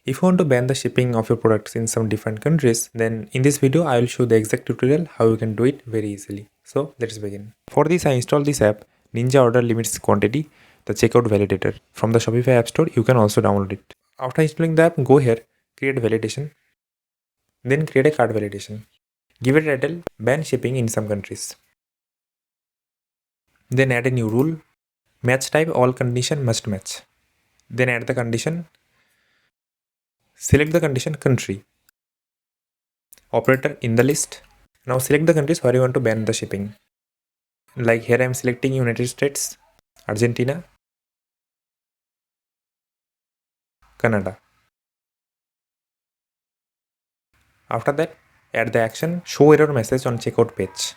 If you want to ban the shipping of your products in some different countries, then in this video I will show the exact tutorial how you can do it very easily. So let's begin. For this I installed this app, Ninja Order Limits Quantity, the checkout validator. From the Shopify app store, you can also download it. After installing the app, go here, create validation, then create a cart validation. Give it a title, ban shipping in some countries. Then add a new rule, match type all condition must match. Then add the condition, select the condition country, operator in the list. Now select the countries where you want to ban the shipping. Like here I am selecting United States, Argentina, Canada. After that, add the action show error message on checkout page.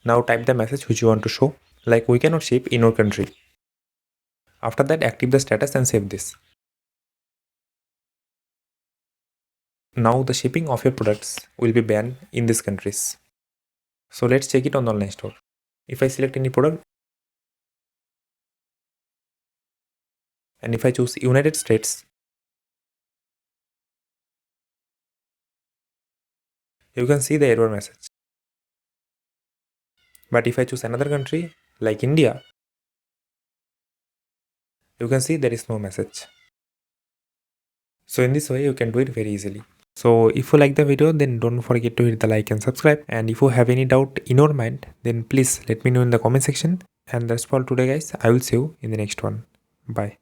Now type the message which you want to show, like we cannot ship in your country. After that, active the status and save this. Now the shipping of your products will be banned in these countries. So let's check it on the online store. If I select any product and if I choose United States, you can see the error message. But if I choose another country like India, you can see there is no message. So in this way you can do it very easily. So if you like the video, then don't forget to hit the like and subscribe. And if you have any doubt in your mind, then please let me know in the comment section. And that's all today guys. I will see you in the next one. Bye.